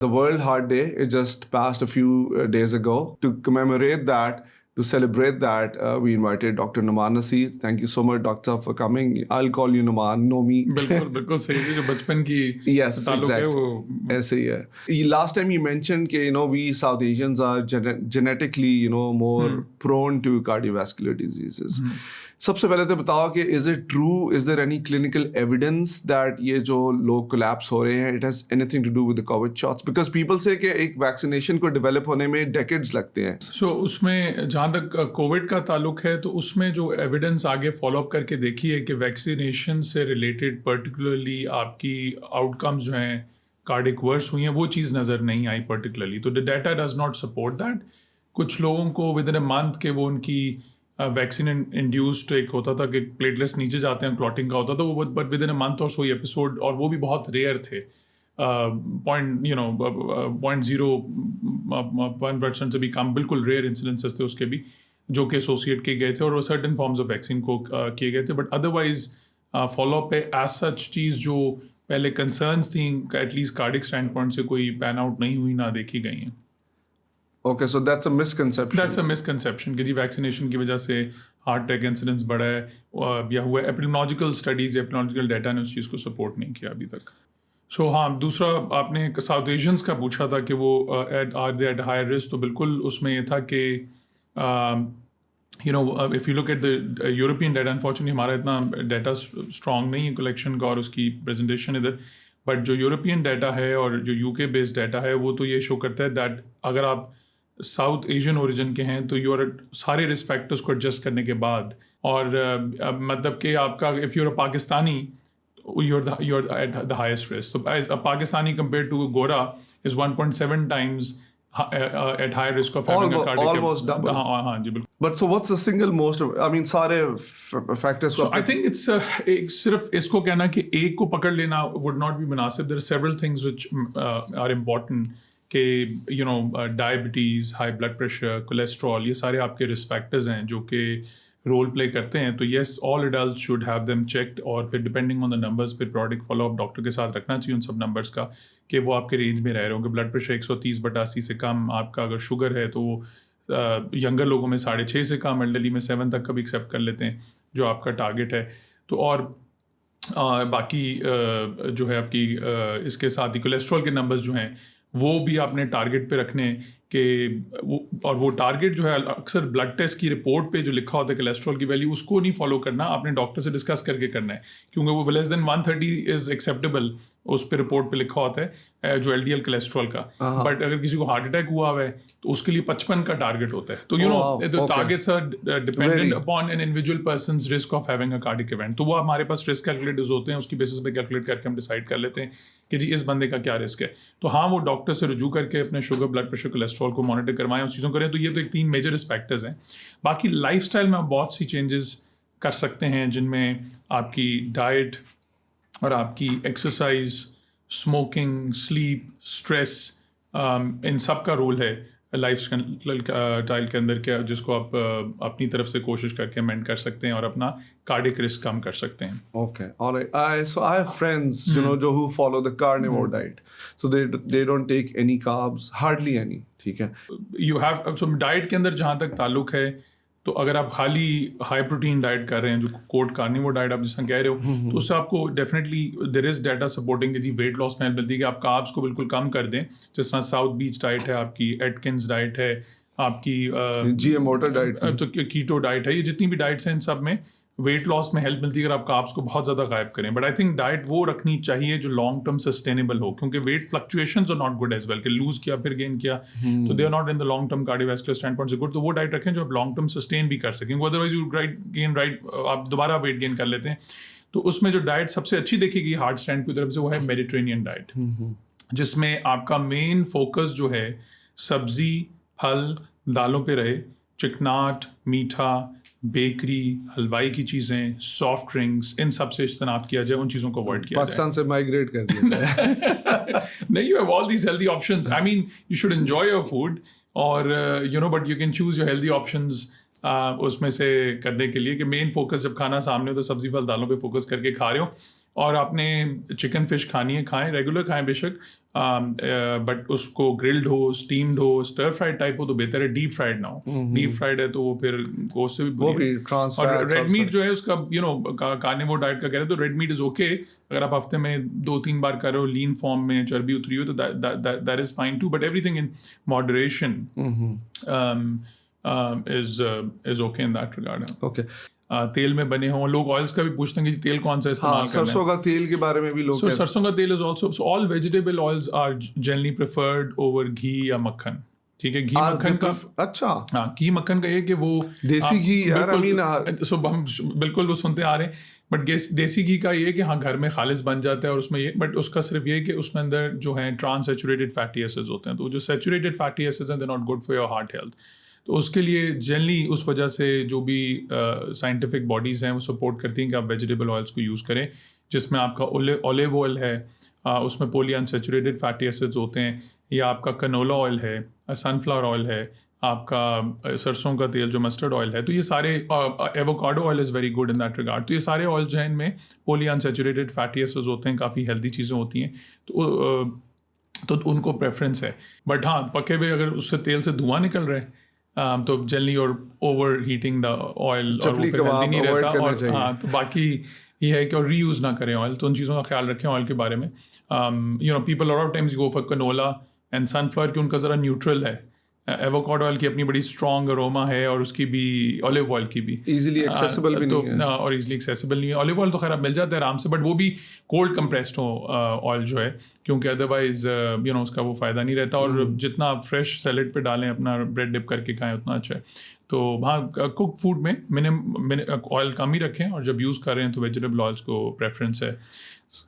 The World Heart Day is just passed a few days ago. To commemorate that, to celebrate that, we invited Dr. Numan Nasir. Thank you so much, Doctor, for coming. I'll call you Numan, know me. बिल्कुल बिल्कुल सही है, जो बचपन की Yes, ताल्लुक है exactly. वो ऐसे ही है. Last time you mentioned that we South Asians are genetically more prone to cardiovascular diseases. सबसे पहले तो बताओ कि is it true? Is there any clinical evidence that ये जो लोग collapse हो रहे हैं, it has anything to do with the COVID shots? Because people say कि एक vaccination को develop होने में decades लगते हैं. सो उसमें जहाँ तक कोविड का ताल्लुक है तो उसमें जो एविडेंस आगे फॉलो अप करके देखी है कि वैक्सीनेशन से रिलेटेड पर्टिकुलरली आपकी आउटकम्स जो हैं कार्डिक वर्स हुई हैं, वो चीज़ नज़र नहीं आई पर्टिकुलरली. तो the data does not support that. कुछ लोगों को विद इन अ मंथ के वो उनकी वैक्सीन इंड्यूस्ड एक होता था कि प्लेटलेट्स नीचे जाते हैं, क्लॉटिंग का होता था वो, but with in a month और सो एपिसोड, और वो भी बहुत रेयर थे. 0.01% से भी कम, बिल्कुल रेयर इंसिडेंसेस थे उसके भी, जो कि एसोसिएट किए गए थे और वो सर्टेन फॉर्म्स ऑफ वैक्सीन को किए गए थे. बट अदरवाइज फॉलोअप पे एज सच चीज़ जो पहले कंसर्न्स थी एटलीस्ट कार्डिक स्टैंड पॉइंट से कोई पैन आउट नहीं हुई, ना देखी गई हैं. Okay, so that's a misconception. That's a misconception कि जी वैक्सीनेशन की वजह से हार्ट अटैक इंसिडेंस बढ़ा है या हुआ. एपिडेमियोलॉजिकल स्टडीज़, एपिडेमियोलॉजिकल डाटा ने उस चीज़ को सपोर्ट नहीं किया अभी तक. सो हाँ, दूसरा आपने साउथ एशियंस का पूछा था कि वो are they at higher risk. तो बिल्कुल उसमें ये था कि if you look at the European data, unfortunately हमारा इतना डाटा स्ट्रॉन्ग नहीं है कलेक्शन का और उसकी प्रेजेंटेशन इधर, बट जो यूरोपियन डाटा है और जो यूके बेस्ड डाटा है वो तो ये शो करता है दैट अगर आप साउथ एशियन ओरिजिन के हैं तो यू आर सारे रिस्क फैक्टर्स को एडजस्ट करने के बाद, और मतलब कि आपका if you are Pakistani you're at the highest risk. So as a Pakistani compared to a Gora is 1.7 times at high risk of having a cardiac almost double. हाँ जी बिल्कुल. But so what's the single most? I mean, सारे factors. So I think it's सिर्फ इसको कहना कि एक को पकड़ लेना would not be मुनासिब. There are several things which are important कि diabetes, high blood pressure, cholesterol, ये सारे आपके risk factors हैं जो कि रोल प्ले करते हैं. तो yes, all adult should have them checked, और फिर डिपेंडिंग ऑन द नंबर्स फिर प्रोडक्ट फॉलोअप डॉक्टर के साथ रखना चाहिए उन सब नंबर्स का कि वो आपके रेंज में रह रहे होंगे. ब्लड प्रेशर 130/80 से कम, आपका अगर शुगर है तो वो यंगर लोगों में 6.5 से कम, एल्डरली में 7 तक का भी एक्सेप्ट कर लेते हैं जो आपका टारगेट है. तो और बाकी जो है आपकी इसके साथ ही कोलेस्ट्रॉल के नंबर्स जो हैं वो भी आपने टारगेट पे रखने कि वो टारगेट जो है अक्सर ब्लड टेस्ट की रिपोर्ट पे जो लिखा होता है कोलेस्ट्रॉल की वैल्यू, उसको नहीं फॉलो करना, आपने डॉक्टर से डिस्कस करके करना है, क्योंकि वो लेस देन 130 इज़ एक्सेप्टेबल उस पर रिपोर्ट पे लिखा होता है जो LDL कोलेस्ट्रॉल का. बट अगर किसी को हार्ट अटैक हुआ हुआ है तो उसके लिए 55 का टारगेट होता है. तो the targets are dependent upon an individual person's risk of having a cardiac event. तो वो हमारे पास रिस्क कैलकुलेटर्स होते हैं, उसकी बेसिस पे कैलकुलेट करके हम डिसाइड कर लेते हैं कि जी इस बंदे का क्या रिस्क है. तो हाँ, वो डॉक्टर से रुजू करके अपने शुगर, ब्लड प्रेशर, कोलेस्ट्रॉल को मॉनिटर करवाएं, उस चीज़ों करें. तो ये तो एक 3 मेजर रिस्क फैक्टर्स हैं. बाकी लाइफस्टाइल में आप बहुत सी चेंजेस कर सकते हैं जिनमें आपकी डाइट और आपकी एक्सरसाइज, स्मोकिंग, स्लीप, स्ट्रेस, इन सब का रोल है लाइफ स्टाइल के अंदर क्या, जिसको आप अपनी तरफ से कोशिश करके अमेंड कर सकते हैं और अपना कार्डिक रिस्क कम कर सकते हैं. Okay, all right. So I have friends, who follow the carnivore diet. So they don't take any carbs, hardly any. ठीक है. You have so डाइट के अंदर जहाँ तक ताल्लुक है, तो अगर आप खाली हाई प्रोटीन डाइट कर रहे हैं जो कोड कार्निवोर डाइट आप जिस कह रहे हो, तो उससे आपको definitely there is data supporting कि जी वेट लॉस में हेल्प मिलती है कि आप कार्ब्स को बिल्कुल कम कर दें. जिस तरह साउथ बीच डाइट है, आपकी एटकिंस डाइट है, आपकी GMOTA डाइट, तो कीटो डाइट है, ये जितनी भी डाइट्स हैं इन सब में वेट लॉस में हेल्प मिलती है अगर आप कार्ब्स को बहुत ज़्यादा गायब करें. बट आई थिंक डाइट वो रखनी चाहिए जो लॉन्ग टर्म सस्टेनेबल हो, क्योंकि weight fluctuations are not good as well कि लूज किया फिर गेन किया, तो they are not in the long term cardiovascular standpoint से गुड. तो वो डाइट रखें जो आप लॉन्ग टर्म सस्टेन भी कर सकें, अदरवाइज यू आप दोबारा वेट गेन कर लेते हैं. तो उसमें जो डाइट सबसे अच्छी देखेगी हार्ट स्टैंड की तरफ से वो है मेडिटेरेनियन डाइट, जिसमें आपका मेन फोकस जो है सब्जी, फल, दालों पे रहे, चिकनाट, मीठा, बेकरी, हलवाई की चीज़ें, सॉफ्ट ड्रिंक्स, इन सब से इज्तनाब किया जाए, उन चीज़ों को अवॉइड किया जाए. पाकिस्तान से माइग्रेट कर दिया जाए. नहीं, you have all these healthy options. I mean you should enjoy your food और but you can choose your healthy options उसमें से करने के लिए कि मेन फोकस जब खाना सामने हो तो सब्जी, फल, दालों पे फोकस करके खा रहे हो. और आपने चिकन फिश खानी है खाएं, रेगुलर खाएं बेशक, बट उसको ग्रिल्ड हो, स्टीम्ड हो, स्टर फ्राइड टाइप हो तो बेहतर है। डीप फ्राइड ना हो, डीप फ्राइड है तो वो फिर गोश्त से भी वो बुरी है। भी trans और fats रेड और मीट सब। जो है उसका कार्निवोर डाइट का कह रहे हैं तो रेड मीट इज ओके। अगर आप हफ्ते में 2-3 बार कर रहे हो, लीन फॉर्म में चर्बी उतरी हो, तो that is fine too, but everything in moderation is okay in that regard। Okay तेल में बने हों, लोग ऑयल्स का भी पूछते हैं कि तेल कौन सा हाँ, इस्तेमाल करना है। सरसों का तेल के बारे में भी लोग कहते हैं। सरसों का तेल is also, so all vegetable oils are generally preferred over ghee या मक्खन। ठीक है, घी मक्खन का, अच्छा हाँ घी मक्खन का ये कि वो देसी घी यार, I mean, सो हम बिल्कुल वो सुनते आ रहे हैं, बट देसी घी का ये कि हाँ घर में खालिस बन जाता है और उसमें ये, बट उसका सिर्फ ये कि उसमें अंदर जो है ट्रांस सैचुरेटेड फैटी एसिड्स होते हैं, तो जो सैचुरेटेड फैटी एसिड्स हैं they not good for your heart health. तो उसके लिए जनरली उस वजह से जो भी साइंटिफिक बॉडीज़ हैं वो सपोर्ट करती हैं कि आप वेजिटेबल ऑयल्स को यूज़ करें, जिसमें आपका ऑलिव ऑयल है, उसमें पॉली अनसैचुरेटेड फैटी एसिड्स होते हैं, या आपका कनोला ऑयल है, सनफ्लावर ऑयल है, आपका सरसों का तेल जो मस्टर्ड ऑयल है, तो ये सारे, avocado oil is very good in that regard. तो ये सारे ऑयल जो हैं इनमें पॉली अनसैचुरेटेड फैटी एसिड्स होते हैं, काफ़ी हेल्दी चीज़ें होती हैं, तो उनको प्रेफरेंस है। बट हाँ पके हुए अगर उससे तेल से धुआं निकल रहा है तो जनरली और ओवर हीटिंग द ऑयल और वो फिर हेल्दी नहीं रहता। और हाँ तो बाकी ये है कि और रीयूज़ ना करें ऑयल, तो उन चीज़ों का ख्याल रखें ऑयल के बारे में। People lot of times go for canola and sunflower कि उनका ज़रा न्यूट्रल है। एवोकाडो ऑयल की अपनी बड़ी स्ट्रॉन्ग अरोमा है और उसकी भी, ऑलिव ऑयल की भी इजीली एक्सेसिबल भी नहीं है, और इजीली एक्सेसिबल नहीं है। ऑलिव ऑयल तो खैर मिल जाता है आराम से, बट वो भी कोल्ड कंप्रेस्ड हो ऑयल जो है, क्योंकि अदरवाइज उसका वो फ़ायदा नहीं रहता। और जितना आप फ्रेश सैलेड पे डालें, अपना ब्रेड डिप करके खाएं, उतना अच्छा है। तो हाँ कुक फूड में मिनिमम ऑयल कम ही रखें, और जब यूज़ कर रहे हैं तो वेजिटेबल ऑयल्स को प्रेफरेंस है।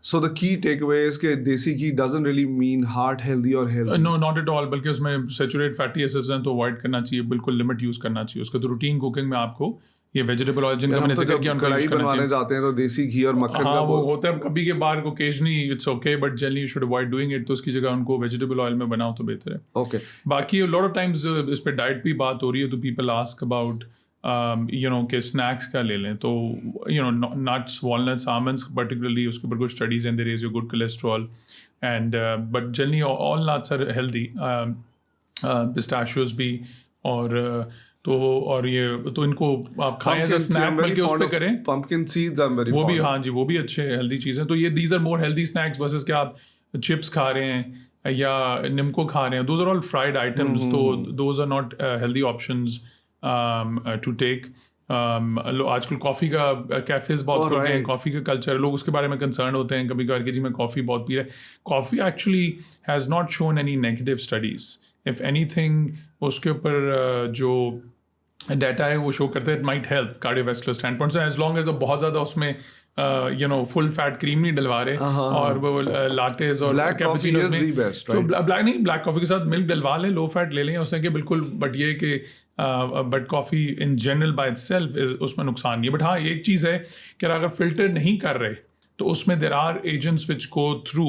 So the key takeaway is कि desi ghee doesn't really mean heart healthy or healthy. No not at all, बल्कि उसमें सैचुरेटेड फैटी एसिड्स हैं तो अवॉइड करना चाहिए, बिल्कुल लिमिट यूज़ करना चाहिए उसका। तो रूटीन कुकिंग में आपको ये वेजिटेबल ऑयल जिनका मैंने जिक्र किया उनका यूज़ करना चाहिए। जाते हैं तो देसी घी और मक्खन हाँ का वो होता है कभी के बार occasionally, it's okay, but generally you should avoid doing it. तो उसकी जगह उनको वेजिटेबल ऑयल में बनाओ तो बेहतर है। ओके बाकी लॉट ऑफ टाइम्स इस पे डाइट भी बात हो रही है, तो पीपल आस्क अबाउट कि स्नैक्स क्या ले लें, तो नट्स, वॉलनट्स, आमंड्स पर्टिकुलरली, उसके ऊपर कुछ स्टडीज हैं, there is your good cholesterol and but generally all nuts are healthy, pistachios भी, और और ये तो इनको आप खाएं एज अ स्नैक, बल्कि उस पे करें। Pumpkin seeds I am very वो भी, हाँ जी, वो भी अच्छे हेल्दी चीज़ें। तो ये these are more healthy snacks versus कि आप चिप्स खा रहे हैं या निम्को खा रहे हैं, those are all fried items, तो those are not healthy options to take. आजकल कॉफ़ी का कैफेज बहुत खुल गए हैं, कॉफ़ी का कल्चर, लोग उसके बारे में कंसर्न होते हैं कभी कभार कि जी मैं कॉफ़ी बहुत पी रहा है। Coffee actually has not shown any negative studies, if anything उसके ऊपर जो डाटा है वो शो करता है it might help cardiovascular standpoint से, एज लॉन्ग एज बहुत ज़्यादा उसमें फुल फैट क्रीम नहीं डलवा रहे, और वो लाटेज और कैपुचिनोस में, तो ब्लैक कॉफ़ी के साथ मिल्क डलवा लें, लो फैट ले लें उसने कि बिल्कुल। बट ये कि but coffee in general by itself उसमें नुकसान नहीं है। बट हाँ एक चीज़ है कि अगर फिल्टर नहीं कर रहे तो उसमें there are agents which go through,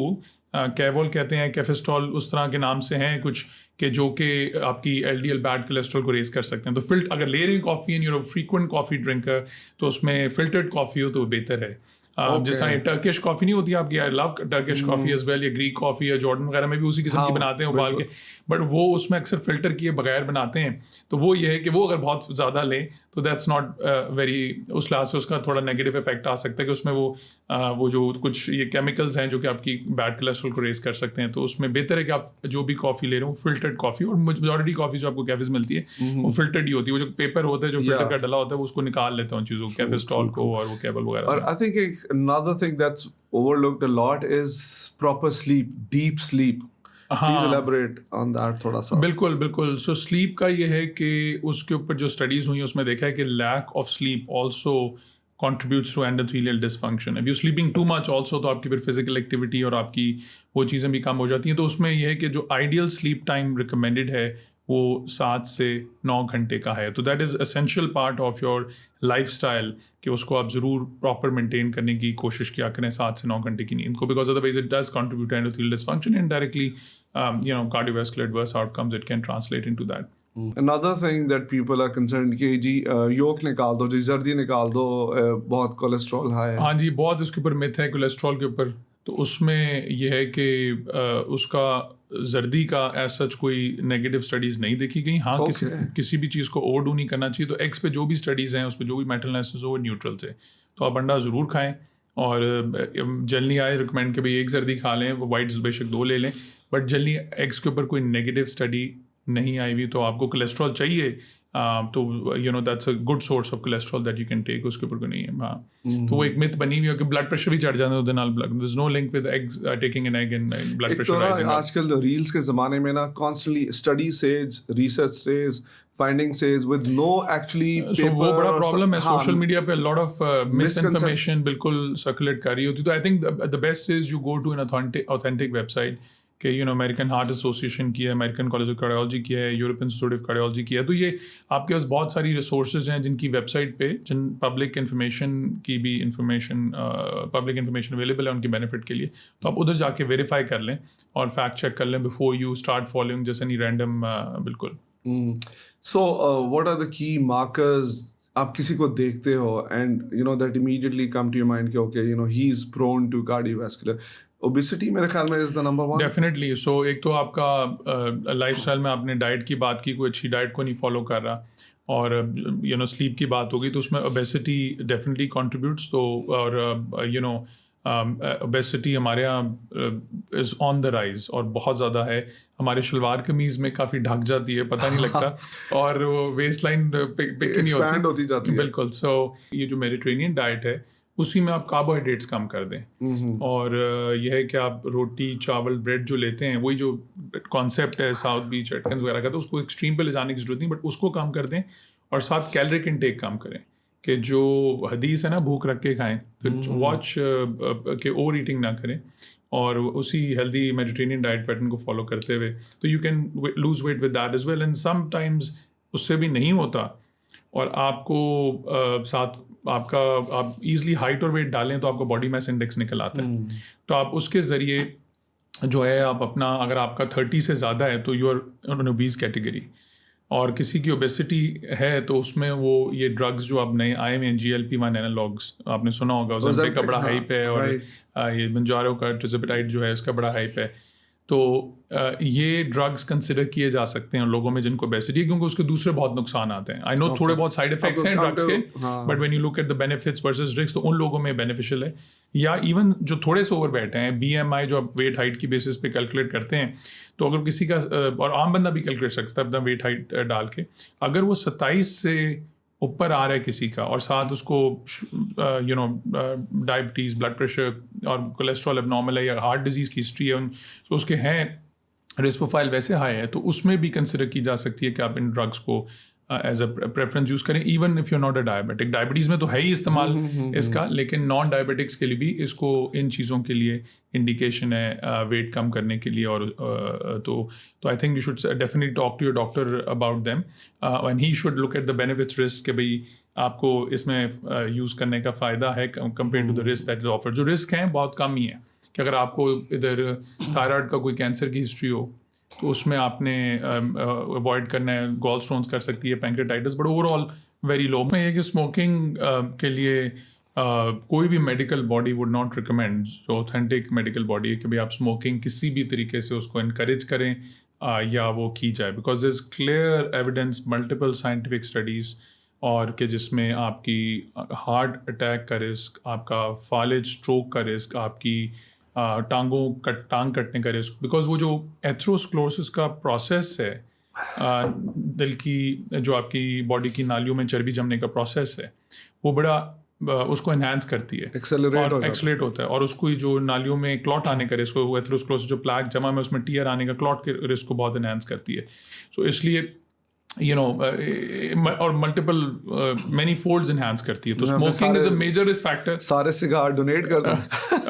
kahweol कहते हैं, कैफेस्टॉल उस तरह के नाम से हैं कुछ, कि जो कि आपकी LDL बैड कोलेस्ट्रॉल को रेस कर सकते हैं। तो अगर ले रहे हैं coffee and you're frequent coffee drinker, तो उसमें फिल्टर्ड कॉफ़ी हो तो बेहतर है। जिस तरह टर्किश कॉफ़ी नहीं होती आपकी, I love Turkish coffee as well, या ग्रीक कॉफ़ी या जॉर्डन वगैरह में भी उसी किस्म की बनाते हैं उबाल के, बट वो उसमें अक्सर फिल्टर किए बगैर बनाते हैं। तो वो ये है कि वो अगर बहुत ज़्यादा लें तो दैट्स नॉट वेरी, उस लिहाज से उसका थोड़ा नेगेटिव इफेक्ट आ सकता है कि उसमें वो जो कुछ ये केमिकल्स हैं जो कि आपकी बैड कोलेस्ट्रॉल को रेस कर सकते हैं। तो उसमें बेहतर है कि आप जो भी कॉफ़ी ले रहे हो फिल्टर्ड कॉफ़ी, और मेजॉरिटी कॉफ़ी जो आपको कैफेज मिलती है वो फिल्टर्ड ही होती है। वो जो पेपर होता है जो फिल्टर का डला होता है वो उसको निकाल लेते हैं उन चीज़ों को, कैफेस्टॉल को और वो केबल वगैरह। और I think another thing that's overlooked a lot is proper sleep, deep sleep. Please elaborate on that थोड़ा सा। बिल्कुल बिल्कुल। सो स्लीप का ये है कि उसके ऊपर जो स्टडीज़ हुई उसमें देखा है कि lack of sleep also contributes to endothelial dysfunction. If you're sleeping too much also, तो आपकी फिर फिजिकल एक्टिविटी और आपकी वो चीज़ें भी कम हो जाती हैं। तो उसमें यह है कि जो आइडियल स्लीप टाइम रिकमेंडेड है वो 7 से 9 घंटे का है। तो that is essential part of your lifestyle कि उसको आप ज़रूर प्रॉपर मेंटेन करने की कोशिश किया करें 7 से 9 घंटे की नींद को, because otherwise it does contribute to endothelial dysfunction and directly cardiovascular adverse outcomes it can translate into that. Another thing that people are concerned कि जी योक निकाल दो, जी जर्दी निकाल दो, बहुत कोलेस्ट्रॉल हाई है. हाँ जी, बहुत इसके ऊपर मिथ है कोलेस्ट्रॉल के ऊपर। तो उसमें यह है कि उसका जर्दी का एज सच कोई नेगेटिव स्टडीज़ नहीं देखी गई। हाँ, किसी भी चीज़ को ओवरडू नहीं करना चाहिए। तो एग्स पे जो भी स्टडीज़ हैं, उस पर जो भी मेटल एनालिसिस हो, वो न्यूट्रल थे। तो आप अंडा ज़रूर खाएं, और जनरली आई रिकमेंड कि भाई एक जर्दी खा लें, वाइट्स बेशक 2 ले लें, बट जनरली एग्स के ऊपर कोई नेगेटिव स्टडी नहीं आई हुई। तो आपको कोलेस्ट्रॉल चाहिए, तो that's a good source of cholesterol that you can take, उसके ऊपर कोई नहीं है। हाँ, तो वो एक मिथ बनी हुई है कि ब्लड प्रेशर भी चढ़ जाता है उसके नाल, there is no link with eggs taking an egg and blood pressure rising. आजकल रील्स के ज़माने में ना constantly study says, research says, finding says with no actually paper. वो बड़ा प्रॉब्लम है सोशल मीडिया पे, लॉट ऑफ मिसइंफॉर्मेशन बिल्कुल सर्कुलेट कर रही होती। तो I think the best is you go to an authentic website कि अमेरिकन हार्ट एसोसिएशन की है, अमेरिकन कॉलेज ऑफ कार्डियोलॉजी की है, यूरोपियन इंस्टीट्यूट ऑफ कार्डियोलॉजी की है। तो ये आपके पास बहुत सारी रिसोर्सेज हैं जिनकी वेबसाइट पे जिन पब्लिक इन्फॉर्मेशन की भी पब्लिक इन्फॉर्मेशन अवेलेबल है उनके बेनिफिट के लिए। तो आप उधर जाके वेरीफाई कर लें और फैक्ट चेक कर लें before you start following just any random. बिल्कुल। So what are the key markers आप किसी को देखते हो and that immediately come to your mind कि okay he is prone to cardiovascular obesity? मेरे ख्याल में is the number one. Definitely. So एक तो आपका लाइफस्टाइल में आपने डाइट की बात की, कोई अच्छी डाइट को नहीं फॉलो कर रहा, और स्लीप की बात होगी तो उसमें ओबेसिटी डेफिनेटली कंट्रीब्यूट्स। तो और ओबेसिटी हमारे यहाँ इज़ ऑन द राइज और बहुत ज़्यादा है। हमारे शलवार कमीज़ में काफ़ी ढक जाती है, पता नहीं लगता, और वो वेस्ट लाइन पिक नहीं होती जाती है। बिल्कुल। सो ये जो मेडिटेरेनियन डाइट है उसी में आप कार्बोहाइड्रेट्स कम कर दें, और यह है कि आप रोटी, चावल, ब्रेड जो लेते हैं, वही जो कॉन्सेप्ट है साउथ बीच एटकन्स वगैरह का, तो उसको एक्सट्रीम पे ले जाने की जरूरत नहीं, बट उसको कम कर दें, और साथ कैलोरिक इनटेक कम करें। कि जो हदीस है ना, भूख रख के खाएं, तो वॉच के ओवर ईटिंग ना करें, और उसी हेल्दी मेडिटेरेनियन डाइट पैटर्न को फॉलो करते हुए तो you can lose weight with that as well. And sometimes उससे भी नहीं होता, और आपको साथ आप ईजिली हाइट और वेट डालें तो आपका बॉडी मास इंडेक्स निकल आता है। तो आप उसके ज़रिए जो है, आप अपना, अगर आपका 30 से ज़्यादा है तो you are on obese category, और किसी की ओबेसिटी है तो उसमें वो ये ड्रग्स जो अब नए आए हुए हैं, GLP-1 एनालॉग्स, आपने सुना होगा, ज़ेम्पिक का बड़ा हाइप है, और ये मंजारो का ट्रिज़ेपिटाइड जो है इसका बड़ा हाइप है। तो ये ड्रग्स कंसिडर किए जा सकते हैं लोगों में जिनको ओबेसिटी है, क्योंकि उसके दूसरे बहुत नुकसान आते हैं। आई नो थोड़े बहुत साइड इफेक्ट्स हैं ड्रग्स के, but when you look at the benefits versus risk, तो उन लोगों में बेनिफिशियल है। या इवन जो थोड़े से ओवर बैठे हैं, BMI जो आप वेट हाइट की बेसिस पे कैलकुलेट करते हैं, तो अगर किसी का, और आम बंदा भी कैलकुलेट सकता है अपना वेट हाइट डाल के, अगर वो 27 से ऊपर आ रहा है किसी का, और साथ उसको डायबिटीज़, ब्लड प्रेशर और कोलेस्ट्रॉल एबनॉर्मल है, या हार्ट डिजीज़ की हिस्ट्री है, तो उसके हैं रिस्क प्रोफाइल वैसे हाई है, तो उसमें भी कंसिडर की जा सकती है कि आप इन ड्रग्स को एज अ प्रेफरेंस यूज़ करें, even if you not a diabetic. Diabetes में तो है ही इस्तेमाल इसका, लेकिन नॉन डायबिटिक्स के लिए भी इसको, इन चीज़ों के लिए इंडिकेशन है वेट कम करने के लिए। और तो I think you should definitely talk to your doctor about them, and he should look at the benefits risk, कि भाई आपको इसमें यूज़ करने का फ़ायदा है compare to the risk that is offer. जो रिस्क हैं बहुत कम ही है, कि अगर आपको इधर थायराइड का कोई कैंसर की हिस्ट्री हो तो उसमें आपने अवॉइड करना है, गॉल स्टोन्स कर सकती है, pancreatitis, but overall very low. मैं ये कि स्मोकिंग के लिए कोई भी medical body would not recommend, जो ऑथेंटिक मेडिकल बॉडी है, कि भाई आप स्मोकिंग किसी भी तरीके से उसको इनकरेज करें या वो की जाए, because there is clear evidence, multiple scientific studies, और कि जिसमें आपकी हार्ट अटैक का रिस्क, आपका फालिज स्ट्रोक का रिस्क, आपकी टांग कटने का रिस्क, बिकॉज वो जो एथेरोस्क्लेरोसिस का प्रोसेस है, दिल की, जो आपकी बॉडी की नालियों में चर्बी जमने का प्रोसेस है, वो बड़ा उसको एनहांस करती है, एक्सेलरेट होता है, और उसको जो नालियों में क्लॉट आने का रिस्क, वो एथेरोस्क्लेरोसिस जो प्लैक जमा में उसमें टीयर आने का, क्लॉट के रिस्क को बहुत एनहांस करती है। सो इसलिए और मल्टीपल मैनी फोल्ड्स एनहांस करती है। तो smoking is a major risk factor. सारे सिगार डोनेट कर दो।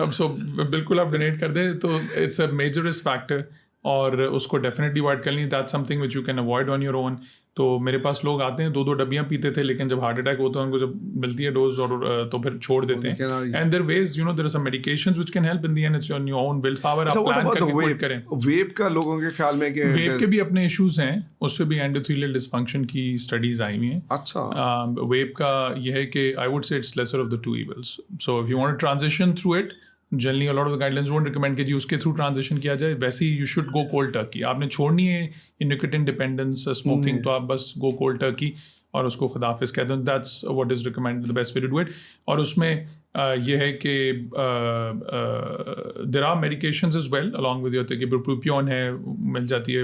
अब सो बिल्कुल आप डोनेट कर दें, तो it's a major risk factor, और उसको डेफिनेटली अवॉइड करनी। That's something which you can avoid on your own. तो मेरे पास लोग आते हैं 2-2 डब्बियाँ पीते थे, लेकिन जब हार्ट अटैक होता है उनको जब मिलती है डोज और तो फिर छोड़ देते हैं. And there was there are some medications which can help. In the end it's on your own will power. आप प्लान करके क्विट करें. वेप का लोगों के ख्याल में कि वेप के भी अपने इश्यूज हैं, उससे भी एंडोथेलियल डिसफंक्शन की स्टडीज आई हुई हैं. अच्छा. वेप का यह है कि I would say it's lesser of the two evils. So if you want to transition through it, generally a lot of the guidelines won't recommend कि जी उसके थ्रू ट्रांजिशन किया जाए. वैसे ही you should go cold turkey. आपने छोड़नी है निकोटिन डिपेंडेंस स्मोकिंग, तो आप बस गो कोल्ड टर्की और उसको खुदाफिज कहते हैं. That's what is recommended, the best way to do it. और उसमें यह है कि there are medications as well along with your, कि बुप्रोपियोन है, मिल जाती है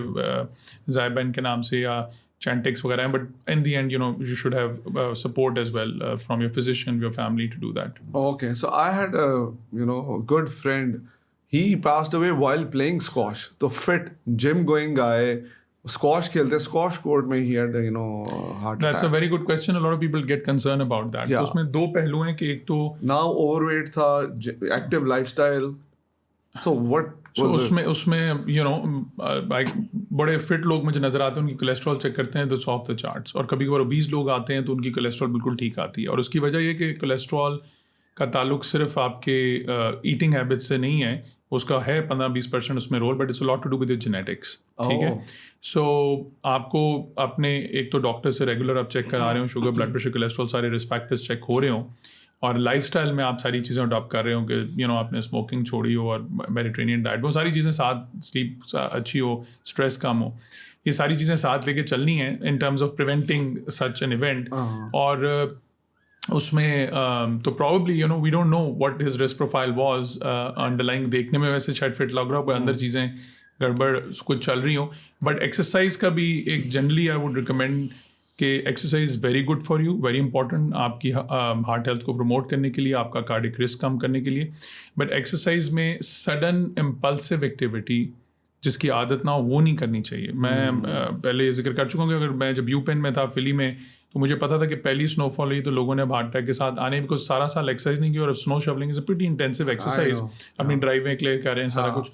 ज़ाइबेन के नाम से, या Chantix वगैरह हैं. But in the and you should have support as well from your physician, your family to do that. Okay, so I had a good friend. He passed away while playing squash. तो fit gym going guy, squash खेलते, squash court में he had heart That's attack. a very good question. A lot of people get concerned about that. Yeah. तो उसमें दो पहलू हैं कि एक तो Now overweight था, active lifestyle. So what was उसमें बड़े फिट लोग मुझे नजर आते हैं, उनकी कोलेस्ट्रॉल चेक करते हैं तो ऑफ द चार्ट्स. और कभी कभार ओबीज लोग आते हैं तो उनकी कोलेस्ट्रॉल बिल्कुल ठीक आती है. और उसकी वजह ये कि कोलेस्ट्रॉल का ताल्लुक सिर्फ आपके ईटिंग हैबिट से नहीं है, उसका है 15-20% उसमें role, but it's a lot to do with your genetics. ठीक है. सो आपको अपने एक तो डॉक्टर से रेगुलर आप चेक करा रहे हो, शुगर, ब्लड प्रेशर, कोलेस्ट्रॉल, सारे रिस्क फैक्टर्स चेक हो रहे हो, और लाइफस्टाइल में आप सारी चीज़ें अडॉप्ट कर रहे हो कि आपने स्मोकिंग छोड़ी हो और मेडिटेरेनियन डाइट, वो सारी चीज़ें साथ, स्लीप अच्छी हो, स्ट्रेस कम हो, ये सारी चीज़ें साथ लेके चलनी है in terms of preventing such an event. और उसमें तो probably we don't know what his risk profile was underlying. देखने में वैसे शायद फिट लग रहा हो, पर अंदर चीज़ें गड़बड़ कुछ चल रही हो. बट एक्सरसाइज का भी एक जनरली आई वुड रिकमेंड कि exercise very good for you, very important आपकी हार्ट हेल्थ को प्रमोट करने के लिए, आपका कार्डिक रिस्क कम करने के लिए. बट एक्सरसाइज में सडन इम्पल्सिव एक्टिविटी जिसकी आदत ना हो वो नहीं करनी चाहिए. मैं पहले जिक्र कर चुका हूँ कि अगर मैं जब यूपेन में था, फिली में, तो मुझे पता था कि पहली स्नोफॉल हुई तो लोगों ने हार्ट अटैक के साथ आने, बिकॉज सारा साल एक्सरसाइज नहीं की. और snow shovelling is a pretty intensive exercise. अपनी ड्राइवें के लिए कर रहे हैं सारा कुछ.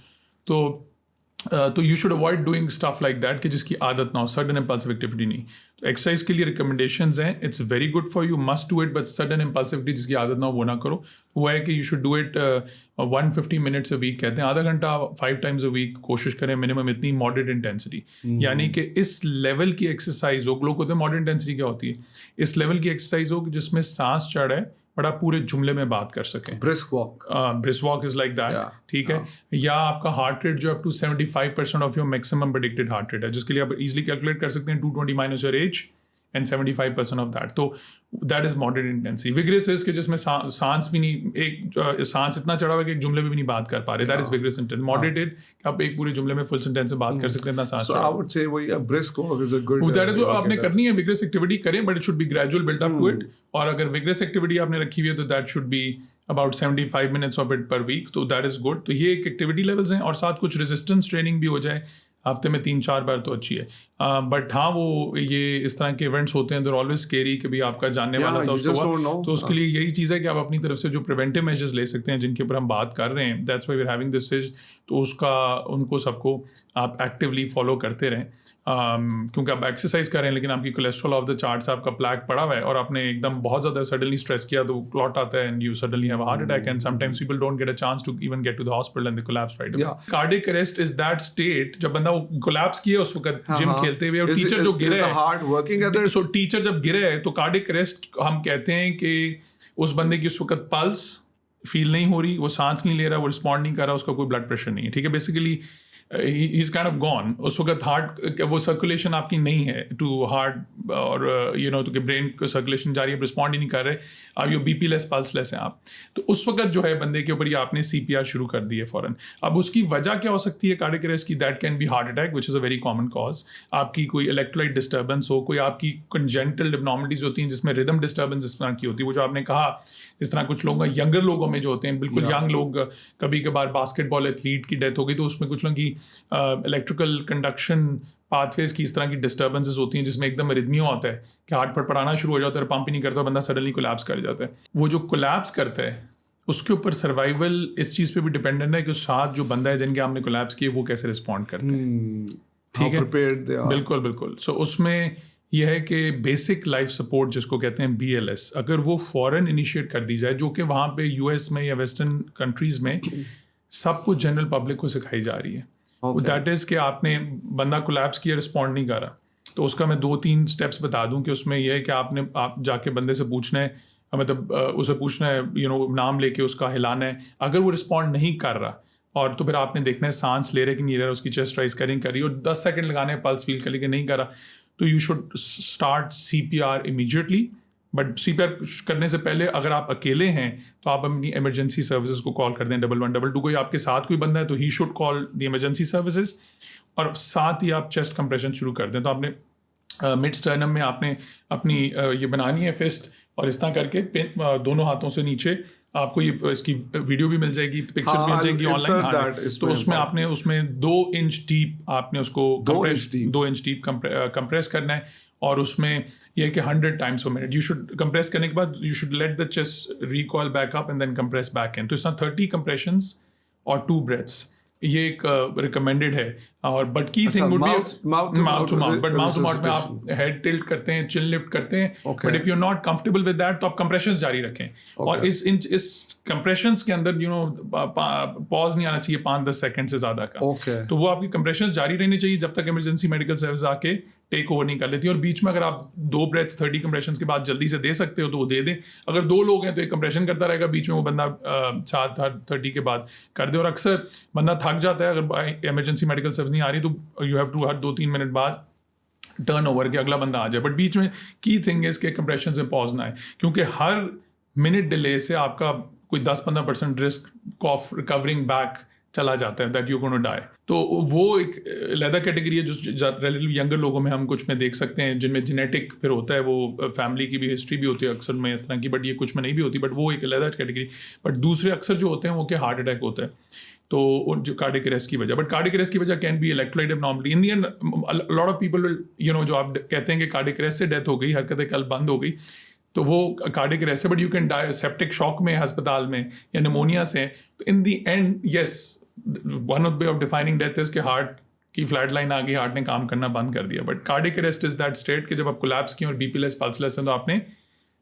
तो you should avoid doing stuff like that कि जिसकी आदत ना हो, सडन इम्पल्सिव एक्टिविटी नहीं. तो एक्सरसाइज के लिए रिकमेंडेशंस हैं, it's very good for you, must do it, but sudden impulsivity जिसकी आदत ना हो वो ना करो. वो है कि you should do it 150 minutes a week कहते हैं, आधा घंटा 5 टाइम्स अ वीक कोशिश करें मिनिमम, इतनी मॉडरेट इंटेंसिटी. यानी कि इस लेवल की एक्सरसाइज हो, लोग होते हैं मॉडरेट इंटेंसिटी क्या होती है, इस लेवल की एक्सरसाइज हो जिसमें सांस चढ़े बट आप पूरे जुमले में बात कर सकें. brisk walk is like that. ठीक है. या आपका हार्ट रेट जो up to 75% of your maximum predicted heart rate है, जिसके लिए आप इजीली कैलकुलेट कर सकते हैं 220 minus your age and 75% of that. तो that is moderate intensity. Vigorous is के जिसमें सांस भी नहीं, एक सांस इतना चढ़ा हुआ है कि एक जुमले में भी नहीं बात कर पा रहे, that is vigorous intense. Moderated आप एक पूरे जुमले में फुल सेंटेंस से बात कर सकते हैं, इतना सांस So I would say brisk walk is a good. That is जो आपने करनी है. विग्रेस एक्टिविटी करें, but it should be gradual build up to it. और अगर विग्रेस एक्टिविटी आपने रखी हुई है तो that should be about 75 minutes of it per week, तो दैट इज गुड. तो ये एक एक्टिविटी लेवल्स हैं, और साथ कुछ रेजिस्टेंस ट्रेनिंग भी हो जाए हफ्ते में 3-4 बार तो अच्छी है. बट हाँ, वो ये इस तरह के इवेंट्स होते हैं, देयर ऑलवेज स्केरी कि भी आपका जानने वाला था उसको हुआ. तो उसके लिए यही चीज़ है कि आप अपनी तरफ से जो प्रिवेंटिव मेजर्स ले सकते हैं, जिनके ऊपर हम बात कर रहे हैं, that's why we are having this is, तो उसका उनको सबको आप एक्टिवली फॉलो करते रहें. क्योंकि आप एक्सरसाइज कर रहे हैं लेकिन आपकी कोलेस्ट्रॉल ऑफ द चार्ट्स, आपका प्लैक पड़ा हुआ है, और आपने एकदम बहुत ज़्यादा सडनली स्ट्रेस किया तो क्लॉट आता है and you suddenly have a heart attack. And sometimes people don't get a chance to even get to the hospital and they collapse right away. Cardiac arrest is that state जब बंदा वो collapse किया उस वक्त gym खेलते हुए, और teacher जो गिरे है, सो टीचर जब गिरे है तो कार्डियक अरेस्ट हम कहते हैं कि उस बंदे की उस वक्त पल्स फील नहीं हो रही, वो सांस नहीं ले रहा, वो रिस्पॉन्ड नहीं कर रहा, उसका कोई ब्लड प्रेशर नहीं है. ठीक है. Basically he is kind of gone. उस वक्त हार्ट वो सर्कुलेशन आपकी नहीं है टू हार्ट, और तो कि ब्रेन को सर्कुलेशन जा रही है, रिस्पॉन्ड ही नहीं कर रहे, अब ये बीपी लेस पल्स लेस हैं आप. तो उस वक्त जो है बंदे के ऊपर ये आपने CPR शुरू कर दी है फौरन. अब उसकी वजह क्या हो सकती है कार्डियक अरेस्ट की? That can be heart attack which is a very common cause. आपकी कोई इलेक्ट्रोलाइट डिस्टर्बेंस हो, कोई आपकी कंजेंटल एब्नॉर्मलिटीज होती हैं जिसमें रिदम डिस्टर्बेंस इस तरह की होती है, वो जो आपने कहा, इस तरह कुछ लोगों यंगर लोगों में जो होते हैं, बिल्कुल यंग लोग, कभी कभार बास्केटबॉल एथलीट की डेथ हो गई तो उसमें कुछ लोगों की इलेक्ट्रिकल कंडक्शन पाथवेज की इस तरह की डिस्टर्बेंसेस होती हैं जिसमें एकदम रिदमियो आता है कि हार्ट फड़फड़ाना शुरू हो जाता है, पंप ही नहीं करता, बंदा सडनली कोलैप्स कर जाता है. वो जो कोलैप्स करता है उसके ऊपर सर्वाइवल इस चीज़ पे भी डिपेंडेंट है कि उस साथ जो बंदा है जिनके आपने कोलैप्स किए वो कैसे रिस्पॉन्ड करते हैं. ठीक है. बिल्कुल. सो उसमें ये है कि बेसिक लाइफ सपोर्ट जिसको कहते हैं BLS, अगर वो फ़ौरन इनिशिएट कर दी जाए, जो कि वहाँ पे US में या वेस्टर्न कंट्रीज़ में सब कुछ जनरल पब्लिक को सिखाई जा रही है। दैट इज़ कि आपने बंदा कोलैप्स किया, रिस्पॉन्ड नहीं कर रहा, तो उसका मैं 2-3 स्टेप्स बता दूं कि उसमें यह है कि आप जाके बंदे से पूछना है, मतलब उसे पूछना है, नाम लेके उसका हिलाना है। अगर वो रिस्पॉन्ड नहीं कर रहा और तो फिर आपने देखना है सांस ले रहे कि नहीं ले रहा, उसकी चेस्ट राइज करी और 10 सेकंड लगाने हैं, पल्स फील कर कि नहीं कर रहा, तो you should start CPR immediately. But CPR करने से पहले अगर आप अकेले हैं तो आप अपनी इमरजेंसी सर्विसेज को कॉल कर दें, 1122। कोई आपके साथ कोई बंदा है तो he should call the emergency services, और साथ ही आप चेस्ट कंप्रेशन शुरू कर दें। तो आपने मिड स्टर्नम में आपने अपनी ये बनानी है फिस्ट, और इस तरह करके दोनों हाथों से नीचे आपको ये इसकी वीडियो भी मिल जाएगी, पिक्चर्स भी मिल जाएगी ऑनलाइन। तो उसमें आपने उसमें 2 इंच डीप आपने उसको 2 इंच डीप कंप्रेस करना है, और उसमें यह है कि 100 टाइम्स पर मिनट यू शुड कंप्रेस करने के बाद you should let the chest recoil back up and then compress back in. तो इस तरह 30 कंप्रेशंस और 2 ब्रेथ्स, ये एक रिकमेंडेड है। और but key thing would be mouth to mouth, but mouth to mouth में आप हेड टिल्ट करते हैं, चिन लिफ्ट करते हैं, but if you are not comfortable with that तो आप कंप्रेशंस जारी रखें। और इस कंप्रेशंस के अंदर पॉज नहीं आना चाहिए 5-10 सेकंड से ज्यादा का। तो वो आपकी कंप्रेशंस जारी रहनी चाहिए जब तक इमरजेंसी मेडिकल सर्विस आके टेक ओवर नहीं कर लेती। और बीच में अगर आप 2 ब्रेथ्स 30 कंप्रेशंस के बाद जल्दी से दे सकते हो तो वो दे दें। अगर 2 लोग हैं तो एक कंप्रेशन करता रहेगा, बीच में वो बंदा 30 के बाद कर दे। और अक्सर बंदा थक जाता है, अगर इमरजेंसी मेडिकल सर्विस नहीं आ रही तो यू हैव टू हर 2-3 मिनट बाद टर्न ओवर के अगला बंदा आ जाए। बट बीच में की थिंग इज के कंप्रेशन से पॉज ना है, क्योंकि हर मिनट डिले से आपका कोई 10-15% रिस्क ऑफ रिकवरिंग बैक चला जाता है, दैट यू गोना डाई। तो वो एक लेदर कैटेगरी है जो रिलेटिव यंगर लोगों में हम कुछ में देख सकते हैं, जिनमें जेनेटिक फिर होता है, वो फैमिली की भी हिस्ट्री भी होती है अक्सर में इस तरह की, बट ये कुछ में नहीं भी होती, बट वो एक लेदर कैटेगरी। बट दूसरे अक्सर जो होते हैं वो कि हार्ट अटैक होता है, तो जो कार्डियक अरेस्ट की वजह, बट कार्डियक अरेस्ट की वजह can be electrolyte abnormality. In the and lot of people जो आप कहते हैं कि कार्डियक अरेस्ट से डेथ हो गई, हरकतें कल बंद हो गई, तो वो कार्डियक अरेस्ट है, but you can die septic shock में अस्पताल में या निमोनिया से। तो in the end yes, one of way of defining death is कि हार्ट की फ्लैट लाइन आ गई, हार्ट ने काम करना बंद कर दिया। But cardiac arrest is that state कि जब आप कोलैप्स किए और बीपीलेस पल्सलेस हैं तो आपने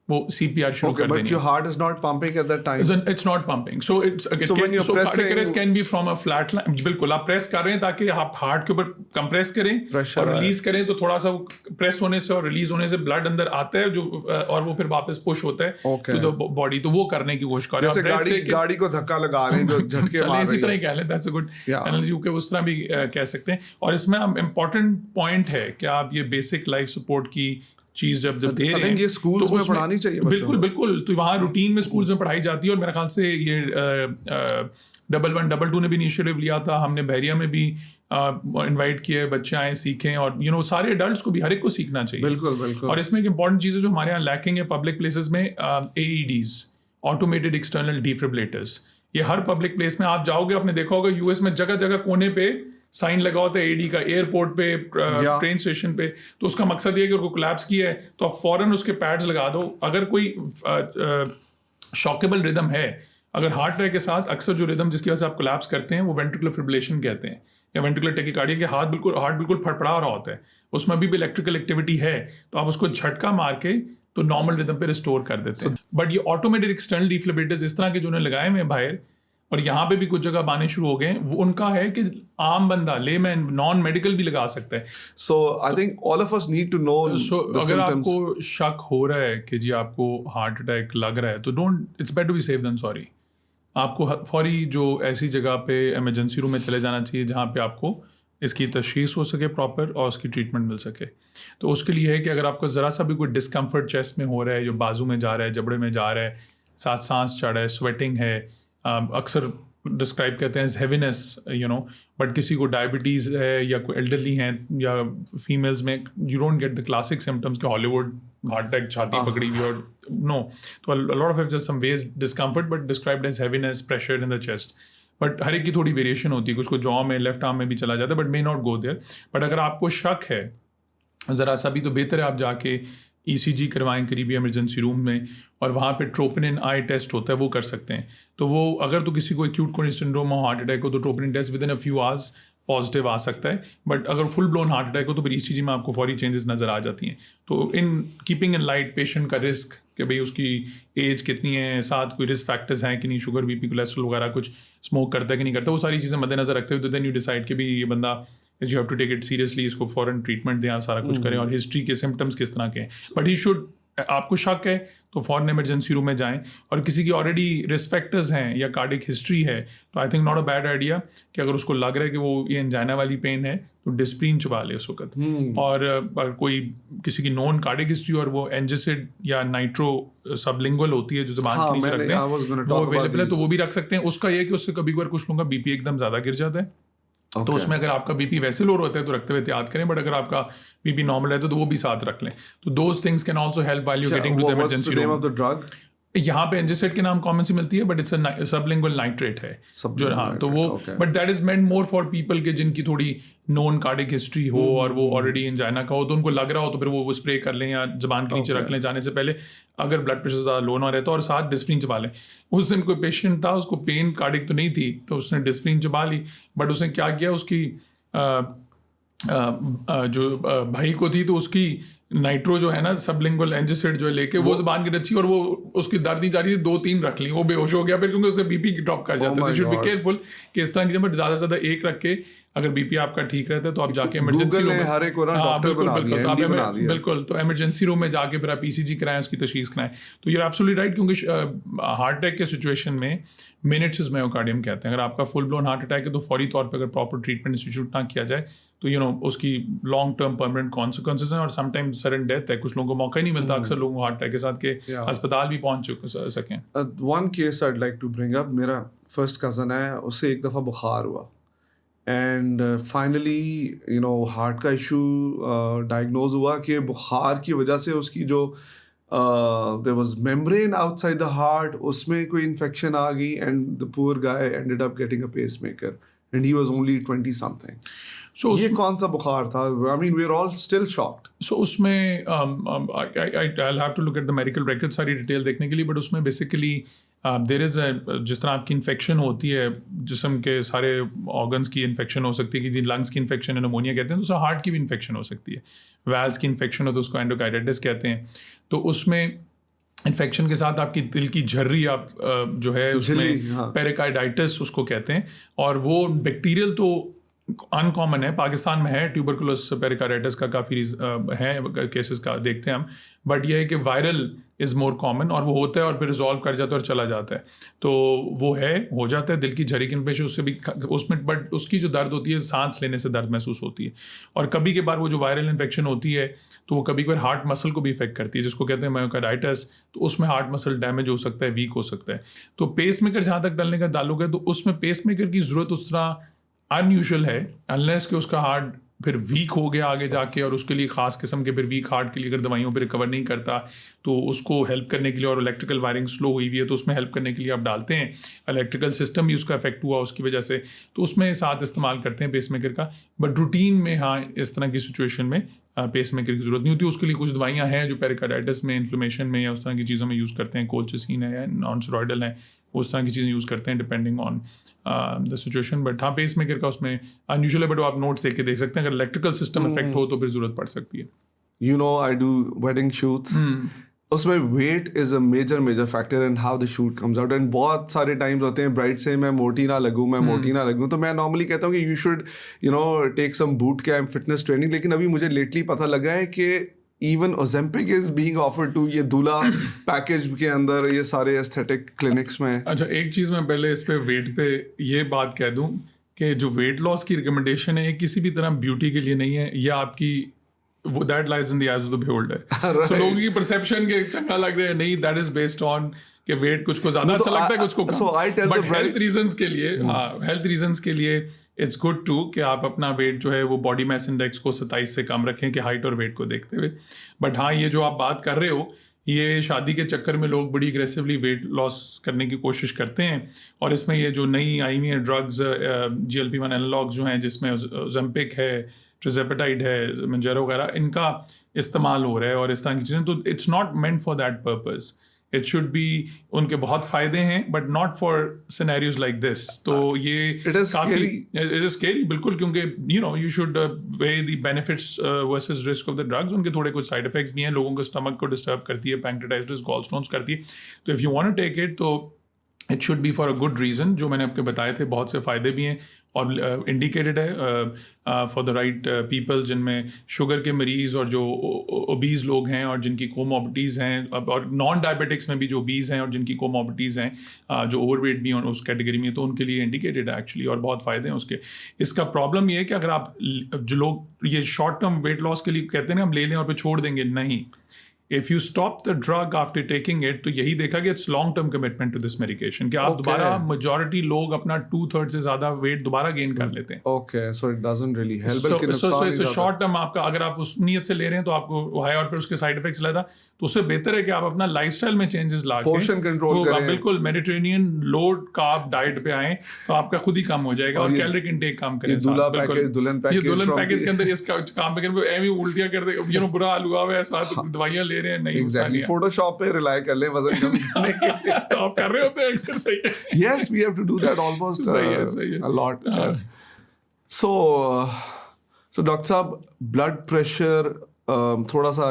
वो CPR शुरू कर देनी है। But your heart is not pumping at that time. It's not pumping. So it's again, So when you're pressing, cardiac arrest can be from a flat line. बिल्कुल आप प्रेस कर रहे हैं ताकि आप हार्ट के ऊपर कंप्रेस करें और रिलीज करें, तो थोड़ा सा प्रेस होने से और रिलीज होने से ब्लड अंदर आता है जो, और वो फिर वापस पुश होता है टू द बॉडी। तो वो करने की कोशिश करें। जैसे गाड़ी को धक्का लगा रहे हैं जो झटके मार रहे हैं, इसी तरह कह लें, दैट्स अ गुड एनालॉजी के उस तरह भी कह सकते हैं। और इसमें इम्पोर्टेंट पॉइंट है कि आप ये बेसिक लाइफ सपोर्ट की चीज जब दे रहे हैं ये स्कूल्स में पढ़ानी चाहिए बिल्कुल बिल्कुल। तो वहाँ रूटीन में स्कूल्स में पढ़ाई जाती है, और मेरे ख्याल से ये 1122 ने भी इनिशिएटिव लिया था, हमने बहरिया में भी इनवाइट किए बच्चे आए सीखें, और सारे एडल्ट्स को भी, हर एक को सीखना चाहिए। बिल्कुल बिल्कुल। और इसमें एक इंपॉर्टेंट चीज़ है जो हमारे यहाँ लैकिंग है पब्लिक प्लेसेस में, AEDs, ऑटोमेटेड एक्सटर्नल डिफिब्रिलेटर्स। ये हर पब्लिक प्लेस में आप जाओगे, आपने देखा होगा US में जगह जगह कोने पे साइन लगा होता है AED का, एयरपोर्ट पे, ट्रेन स्टेशन पे। तो उसका मकसद ये है कि उनको कोलैप्स किया है तो आप फौरन उसके पैड्स लगा दो। अगर कोई शॉकेबल रिदम है, अगर हार्ट अटैक के साथ अक्सर जो रिदम जिसकी वजह से आप कोलैप्स करते हैं वो वेंट्रिकुलर फिब्रिलेशन कहते हैं, या वेंट्रिकुलर टैकीकार्डिया के हार्ट बिल्कुल फड़फड़ा रहा होता है, उसमें अभी भी इलेक्ट्रिकल एक्टिविटी है, तो आप उसको झटका मार के तो नॉर्मल रिदम पे रिस्टोर कर देते हैं। बट ये ऑटोमेटेड एक्सटर्नल डिफिब्रिलेटर्स इस तरह के जो उन्होंने लगाए हुए हैं बाहर, और यहाँ पे भी कुछ जगह बाने शुरू हो गए, वो उनका है कि आम बंदा, लेमैन, नॉन मेडिकल भी लगा सकता है। So I think all of us need to know the अगर symptoms. आपको शक हो रहा है कि जी आपको हार्ट अटैक लग रहा है तो it's better to be safe than sorry. आपको फौरी जो ऐसी जगह पे इमरजेंसी रूम में चले जाना चाहिए जहाँ पे आपको इसकी तशखीस हो सके प्रॉपर और उसकी ट्रीटमेंट मिल सके। तो उसके लिए है कि अगर आपको ज़रा सा भी कोई डिस्कम्फर्ट चेस्ट में हो रहा है, जो बाजू में जा रहा है, जबड़े में जा रहा है, साथ सांस चढ़ रहा है, स्वेटिंग है, अक्सर डिस्क्राइब करते हैं हैवीनेस, बट किसी को डायबिटीज़ है या कोई एल्डरली हैं या फीमेल्स में, you don't get the classic symptoms के हॉलीवुड हार्ट अटैक, छाती पकड़ी हुई और नो। तो lot of just some vague discomfort but described as heaviness, pressure in the chest. But हर एक की थोड़ी वेरिएशन होती है, कुछ को जॉ में, लेफ्ट आर्म में भी चला जाता है, but may not go there. But अगर आपको शक है ज़रा सा भी तो बेहतर है आप जाके ECG करवाएं करीबी इमरजेंसी रूम में, और वहाँ पे ट्रोपोनिन आई टेस्ट होता है, वो कर सकते हैं। तो वो अगर तो किसी को एक्यूट कोरोनरी सिंड्रोम हो, हार्ट अटैक हो, तो troponin test within a few hours positive आ सकता है, बट अगर फुल ब्लोन हार्ट अटैक हो तो फिर ECG में आपको फौरी चेंजेस नज़र आ जाती हैं। तो in keeping in light patient का रिस्क कि भाई उसकी एज कितनी है, साथ कोई रिस्क फैक्टर्स हैं कि नहीं, शुगर BP कोलेस्ट्रॉल वगैरह कुछ स्मोक करता है कि नहीं करता, वो सारी चीज़ें मद्देनजर रखते हुए तो देन यू डिसाइड कि भाई ये बंदा you have to take it seriously, इसको फॉरन ट्रीटमेंट दें, सारा कुछ करें, और हिस्ट्री के सिम्टम्स किस तरह के हैं। बट ही शुड, आपको शक है तो फॉरन इमरजेंसी रूम में जाएं, और किसी की ऑलरेडी रिस्क फैक्टर्स हैं या कार्डिक हिस्ट्री है तो I think not a bad idea कि अगर उसको लग रहा है कि वो ये एंजाइना वाली पेन है तो डिस्प्रीन चबा ले उस वक्त। और अगर कोई किसी की नॉन कार्डिक हिस्ट्री और वो एंजिसिड या नाइट्रो सबलिंगुअल होती है जो जुबान के नीचे रखते हैं वो अवेलेबल है, तो वो भी रख सकते हैं। उसका ये है कि उससे कभी कभार कुछ लोगों का BP एकदम ज़्यादा गिर जाता है, तो उसमें अगर आपका BP वैसे लो होता है तो रखते हुए एहतियात करें, बट अगर आपका BP नॉर्मल रहता है तो वो भी साथ रख लें। तो those things can also help while you getting to the emergency room. यहाँ पे एंजिसाइड के नाम कॉमन सी मिलती है, but it's a sublingual nitrate है जो, हाँ, तो वो, but that is meant more for people के जिनकी थोड़ी नॉन कार्डिक हिस्ट्री हो और वो ऑलरेडी एंजाइना का हो, तो उनको लग रहा हो तो फिर वो स्प्रे कर लें या जुबान के नीचे रख लें जाने से पहले, अगर ब्लड प्रेशर ज़्यादा लो ना रहता, और साथ डिस्प्रीन चबा लें। उस दिन कोई पेशेंट था, उसको पेन कार्डिक तो नहीं थी, तो उसने डिस्प्रीन चबा ली, बट उसने क्या किया, उसकी जो भाई को थी तो उसकी नाइट्रो जो है ना सबलिंगुअल एंजिसाइड जो है लेके वो जुबान की रची, और वो उसकी दर्द नहीं जा रही थी, 2-3 रख ली, वो बेहोश हो गया फिर, क्योंकि उससे BP ड्रॉप कर जाता है। तो शुड बी केयरफुल कि इस तरह की, बट ज़्यादा से ज़्यादा एक रख के, अगर BP आपका ठीक रहता है तो आप जाके इमरजेंसी रूम में, हाँ बिल्कुल, तो इमरजेंसी रूम में जाके फिर आप ECG कराएं, उसकी तशखीस कराएं। तो यूर एब्सोल्युटली राइट, क्योंकि हार्ट अटैक के सिचुएशन में मिनट्स इज मायोकार्डियम कहते हैं। अगर आपका फुल ब्लोन हार्ट अटैक है तो फौरी तौर पर अगर प्रॉपर ट्रीटमेंट इंस्टीट्यूट ना किया जाए तो उसकी लॉन्ग टर्म परमानेंट कॉन्सिक्वेंसेस हैं, और समटाइम्स सडन डेथ है। कुछ लोगों को मौका ही नहीं मिलता अक्सर लोगों को हार्ट अटैक के साथ के अस्पताल भी पहुंच सकें। One case I'd like to bring up, मेरा फर्स्ट कज़न है, उसे एक दफ़ा बुखार हुआ, एंड फाइनली हार्ट का इशू डायग्नोज हुआ कि बुखार की वजह से उसकी जो there was membrane outside the heart, उसमें कोई इन्फेक्शन आ गई, and the poor guy ended up getting a pacemaker and he was only 20 something. So ये कौन सा बुखार था? I mean, we're all still shocked. So उसमें I'll have to look at the medical records सारी detail देखने के लिए, बट उसमें बेसिकली there is a, जिस तरह आपकी इन्फेक्शन होती है जिस्म के सारे ऑर्गन्स की इन्फेक्शन हो सकती है, कि लंग्स की इन्फेक्शन है, निमोनिया कहते हैं, तो उसमें हार्ट की भी इन्फेक्शन हो सकती है, वैल्स की इन्फेक्शन हो तो उसको एंडोकार्डाइटिस कहते हैं। तो उसमें इन्फेक्शन के साथ आपकी दिल की झर्री आप जो है उसमें पेरिकार्डाइटिस उसको कहते हैं, और वो बैक्टीरियल तो अनकॉमन है, पाकिस्तान में है, ट्यूबरकुलोस पेरिकार्डाइटिस का काफ़ी है केसेस का देखते हैं हम, बट यह है कि वायरल इज़ मोर कॉमन, और वो होता है और फिर रिजॉल्व कर जाता है और चला जाता है, तो वो हो जाता है दिल की झरी की इन्फेक्शन, उससे भी उसमें, बट उसकी जो दर्द होती है सांस लेने से दर्द महसूस होती है, और कभी के बार वो जो वायरल इन्फेक्शन होती है तो वो कभी कभार हार्ट मसल को भी इफेक्ट करती है, जिसको कहते हैं मायोकार्डाइटिस, तो उसमें हार्ट मसल डैमेज हो सकता है, वीक हो सकता है। तो पेसमेकर जहाँ तक डलने का ताल्लुक है, तो उसमें पेसमेकर की ज़रूरत उस तरह अनयूजुअल है, अनलेस कि उसका हार्ट फिर वीक हो गया आगे जाके, और उसके लिए ख़ास किस्म के फिर वीक हार्ट के लिए अगर दवाइयों पर रिकवर नहीं करता तो उसको हेल्प करने के लिए, और इलेक्ट्रिकल वायरिंग स्लो हुई हुई है तो उसमें हेल्प करने के लिए आप डालते हैं, इलेक्ट्रिकल सिस्टम भी उसका इफेक्ट हुआ उसकी वजह से, तो उसमें साथ इस्तेमाल करते हैं पेसमेकर का। बट रूटीन में हाँ इस तरह की सिचुएशन में पेसमेकर की ज़रूरत नहीं होती। उसके लिए कुछ दवाइयाँ हैं जो पेरिकार्डाइटिस में, इन्फ्लेमेशन में या उस तरह की चीज़ों में यूज़ करते हैं, कोलचिसिन है या नॉन स्टेरॉइडल है, उस तरह की चीज़ें यूज़ करते हैं depending on the situation. But हाँ पेसमेकर का उसमें अनयूजुअल है, बट आप नोट्स देख के देख सकते हैं, अगर इलेक्ट्रिकल सिस्टम इफेक्ट हो तो फिर ज़रूरत पड़ सकती है। I do wedding shoots. उसमें weight is a major factor in how the shoot comes out, and बहुत सारे टाइम्स होते हैं ब्राइड से मैं मोटी ना लगूँ, तो मैं नॉर्मली कहता हूँ कि you should take some boot camp fitness training, लेकिन अभी मुझे लेटली पता लगा है कि even Ozempic is being offered to ये दूल्हा पैकेज के अंदर, ये सारे एस्थेटिक क्लिनिक्स में। अच्छा, एक चीज़ मैं पहले इस पे वेट पे ये बात कह दूं कि जो वेट लॉस की रिकमेंडेशन है ये किसी भी तरह ब्यूटी के लिए नहीं है, ये आपकी वो that lies in the eyes of the beholder. So लोगों की परसेप्शन के चंगा लग रहे हैं, नहीं, दैट इज बेस्ड ऑन कि वेट कुछ को ज्यादा अच्छा लगता है, कुछ को कम। बट हेल्थ रीजंस के लिए, हाँ हेल्थ रीजंस के लिए इट्स गुड टू कि आप अपना वेट जो है वो बॉडी मास इंडेक्स को 27 से कम रखें कि हाइट और वेट को देखते हुए। बट हाँ ये जो आप बात कर रहे हो, ये शादी के चक्कर में लोग बड़ी एग्रेसिवली वेट लॉस करने की कोशिश करते हैं, और इसमें ये जो नई आई हुई हैं ड्रग्स GLP-1 एनालॉग्स जो हैं, जिसमें ओजेम्पिक है, ट्रिजेपेटाइड है, मंजेरो वगैरह, इनका इस्तेमाल हो रहा है और इस तरह की चीज़ें, तो it's not meant for that purpose. It should B, उनके बहुत फायदे हैं but not for scenarios like this. तो ये It is काफी scary. इट इज स्कैरी बिल्कुल, क्योंकि you should way the benefits versus risk of the drugs. उनके थोड़े कुछ साइड इफेक्ट्स भी हैं, लोगों के स्टमक को डिस्टर्ब करती है, पैंक्रेटाइटिस, गॉलस्टोन्स करती है. तो if you want to take it तो it should be for a good reason, जो मैंने आपको बताए थे. बहुत से फ़ायदे भी हैं और इंडिकेटेड है फॉर द राइट पीपल, जिनमें शुगर के मरीज़ और जो ओबीज़ लोग हैं और जिनकी कोमॉर्बिडीज़ हैं, और नॉन डायबिटिक्स में भी जो ओबीज़ हैं और जिनकी कोमॉर्बिडीज़ हैं, जो ओवरवेट भी हैं उस कैटेगरी में, तो उनके लिए इंडिकेटेड है एक्चुअली, और बहुत फ़ायदे हैं उसके. इसका प्रॉब्लम ये है कि अगर आप, जो लोग ये शॉर्ट टर्म वेट लॉस के लिए कहते हैं ना हम ले लें और फिर छोड़ देंगे, नहीं. If you stop the drug after taking it, तो यही देखा कि it's long term commitment to this medication, कि आप दोबारा, majority लोग अपना 2/3 से ज़्यादा वेट दोबारा गेन कर लेते हैं. Okay, so it doesn't really help. So बल्कि नुकसान it's a he short term. आपका अगर आप उस नीयत से ले रहे हैं तो आपको है, और फिर उसके साइड इफेक्ट्स लाता, तो उससे बेहतर है कि आप अपना लाइफस्टाइल में चेंजेस ला के Portion control करें. बिल्कुल मेडिटेरेनियन लोड कार्ब डाइट पे आए, तो आपका खुद ही कम हो जाएगा, और कैलोरिक इंटेक कम करें. दुल्हन पैकेज के अंदर इसका काम पे करें, एवं उल्टियां कर दे, बुरा हाल हुआ है, साथ दवाइयां ले रहे हैं, नहीं Exactly. Photoshop पे रिलाई कर ले वजन कम करने के लिए. तो आप कर रहे होते हैं अक्सर. सही है. Yes, we have to do that almost सही है. a lot. So डॉक्टर साहब, ब्लड प्रेशर थोड़ा सा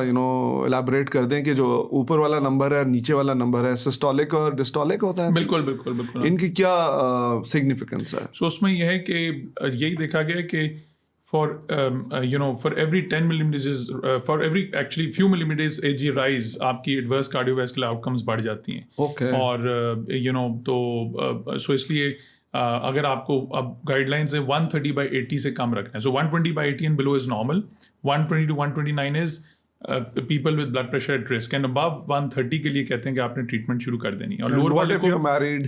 elaborate कर दें कि जो ऊपर वाला नंबर है, नीचे वाला नंबर है, सिस्टोलिक और डिस्टोलिक होता है. बिल्कुल. इनकी क्या सिग्निफिकेंस है? So उसमें यह है कि यही देखा गया कि for for every 10 millimeters for every actually few millimeters Ag rise, आपकी adverse cardiovascular outcomes बढ़ जाती हैं. Okay. और तो so इसलिए अगर आपको अब गाइडलाइंस है 130/80 से कम रखना है. So 120/80 and below is normal. 120 to 129 is people with blood pressure at risk, and above 130 के लिए कहते हैं कि आपने ट्रीटमेंट शुरू कर देनी है. और लोअर वाले को मैरिड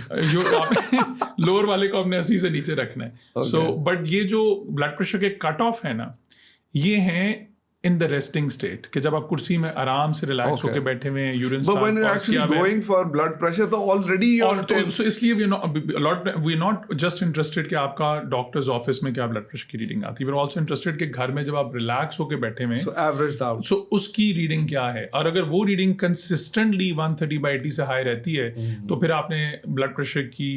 लोअर वाले को आपने 80 से नीचे रखना है. सो बट ये जो ब्लड प्रेशर के कट ऑफ है ना, ये हैं इन द रेस्टिंग स्टेट, कि जब आप कुर्सी में आराम से रिलैक्स होकर बैठे हुए हैं, urine But when you're actually going for blood pressure, तो already you're tense. So इसलिए we're not just interested कि आपका डॉक्टर्स ऑफिस में क्या ब्लड प्रेशर की रीडिंग आती है. we're also interested कि घर में जब आप रिलैक्स होकर बैठे हुए हैं, So averaged out. so उसकी रीडिंग क्या है, और अगर वो रीडिंग कंसिस्टेंटली 130/80 से हाई रहती है, तो फिर आपने ब्लड प्रेशर की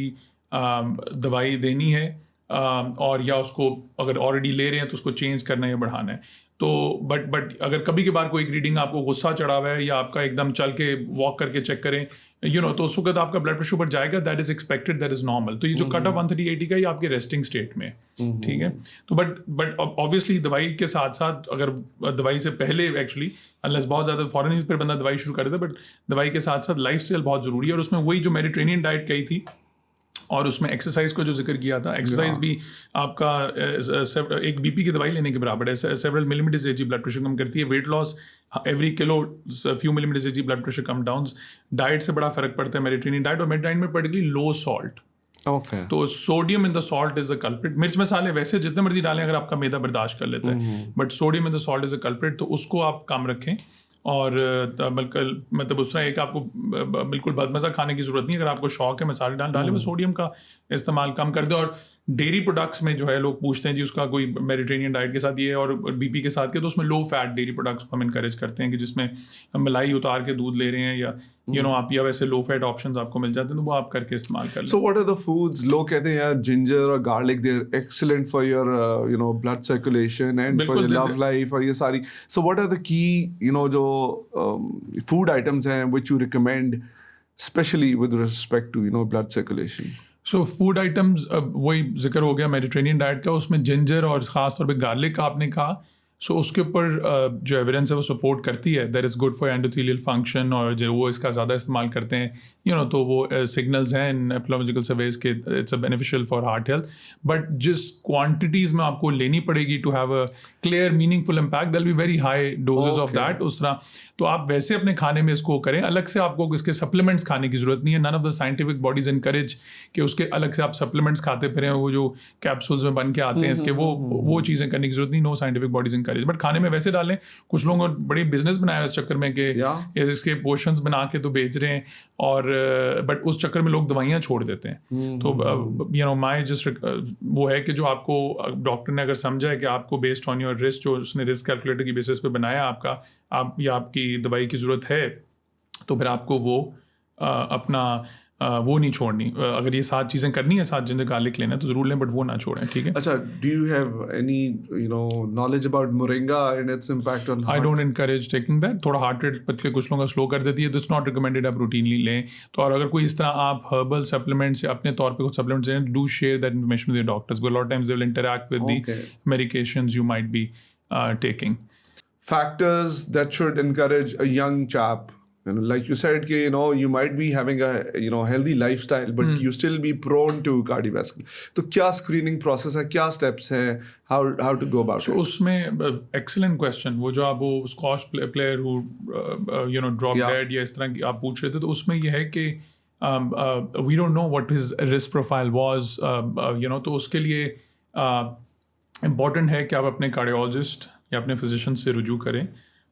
दवाई देनी है, और या उसको अगर ऑलरेडी ले रहे हैं तो उसको चेंज करना है या बढ़ाना है. तो बट अगर कभी कभार कोई रीडिंग आपको गुस्सा चढ़ा हुआ है, या आपका एकदम चल के वॉक करके चेक करें, तो उस वक्त आपका ब्लड प्रेशर ऊपर जाएगा. That is expected, that is normal. तो ये जो कट ऑफ 130/80 का, ये आपके रेस्टिंग स्टेट में, ठीक है. तो बट ऑब्वियसली दवाई के साथ साथ, अगर दवाई से पहले एक्चुअली अनलेस बहुत ज़्यादा फॉरन पर बंदा दवाई शुरू कर देता, बट दवाई के साथ साथ लाइफ स्टाइल बहुत ज़रूरी है. और उसमें वही जो मेडिटेरेनियन डाइट कही थी, और उसमें एक्सरसाइज को जो जिक्र किया था, एक्सरसाइज भी आपका एक बीपी की दवाई लेने के बराबर है. Several millimetres Ag blood pressure कम करती है. Weight loss every kilo few millimetres Ag blood pressure कम डाउन. डाइट से बड़ा फर्क पड़ता है, मेडिटेरेनियन डाइट, और मेडिटेरेनियन में पर्टिकुलरली लो सॉल्ट. Okay. तो sodium in the salt is the culprit. मिर्च मसाले वैसे जितने मर्जी डालें अगर आपका मैदा बर्दाश्त कर लेता है, but sodium in the salt is the culprit. तो उसको आप कम रखें. और मतलब उस तरह एक आपको बिल्कुल बदमज़ा खाने की ज़रूरत नहीं. अगर आपको शौक है मसाले डाले में, सोडियम का इस्तेमाल कम कर दे. और डेयरी प्रोडक्ट्स में जो है लोग पूछते हैं जी उसका कोई मेडिटेरेनियन डाइट के साथ ये और बीपी के साथ के, तो उसमें लो फैट डेयरी प्रोडक्ट्स को हम इनकरेज करते हैं कि जिसमें मलाई उतार के दूध ले रहे हैं, या आप या वैसे लो फैट ऑप्शंस आपको मिल जाते हैं, तो वो आप करके इस्तेमाल कर लें. So what are the foods? लोग कहते हैं यार जिंजर और garlic they are excellent for your blood circulation and for your love life और ये सारी. So what are the key जो food items हैं which you recommend especially with respect to blood circulation? So food items, वही जिक्र हो गया Mediterranean diet का, उसमें जिंजर और ख़ास तौर पे गार्लिक का आपने कहा. सो उसके ऊपर जो एविडेंस है वो सपोर्ट करती है that is good for endothelial function, और जो वो इसका ज़्यादा इस्तेमाल करते हैं तो वो सिग्नल्स हैं इन एपिडेमियोलॉजिकल सर्वेज के it's a beneficial for heart health. But जिस क्वांटिटीज़ में आपको लेनी पड़ेगी to have a clear meaningful impact, that will be very high doses of that. उस तरह तो आप वैसे अपने खाने में इसको करें. अलग से आपको इसके सप्लीमेंट्स खाने की ज़रूरत नहीं है. None of the scientific bodies encourage कि उसके अलग से आप सप्लीमेंट्स खाते फिरें, वो जो कैप्सूल्स में बन के आते हैं इसके, वो चीज़ें करने की जरूरत नहीं. No scientific bodies encourage. But खाने में वैसे डालें. कुछ लोगों ने बड़ी बिजनेस बनाया इस चक्कर में कि इसके पोर्शंस बना के तो बेच रहे हैं, और बट उस चक्कर में लोग दवाइयाँ छोड़ देते हैं. तो माय जस्ट वो है कि जो आपको डॉक्टर ने अगर समझा है कि आपको बेस्ड ऑन योर रिस्क, जो उसने रिस्क कैलकुलेटर की बेसिस पे बनाया आपका, या आपकी दवाई की ज़रूरत है, तो फिर आपको वो अपना वो नहीं छोड़नी। अगर ये 7 चीज़ें करनी है, 7 जिंजर गार्लिक लेना है तो ज़रूर लें, बट वो ना छोड़ें, ठीक है। अच्छा, do you have any knowledge about moringa and its impact on I heart? Don't encourage taking that. थोड़ा हार्ट रेट पतले कुछ लोगों का स्लो कर देती है, दिस नॉट रिकमेंडेड आप रूटीनली लें। तो और अगर कोई इस तरह आप हर्बल सप्लीमेंट्स या अपने तौर पे कुछ सप्लीमेंट्स लें, do share that information with your doctors, because lot times they will interact with the Okay. medications you might be taking. Factors that should encourage a young chap, like you said, you might be having a healthy lifestyle, but you still be prone to cardiovascular. तो क्या screening process है, क्या steps हैं, how to go about So it? उसमें excellent question, वो जो आप वो squash player who dropped Yeah. dead या इस तरह की आप पूछ रहे थे, तो उसमें ये है कि we don't know what his risk profile was, तो उसके लिए important है कि आप अपने cardiologist या अपने physician से रुजू करें,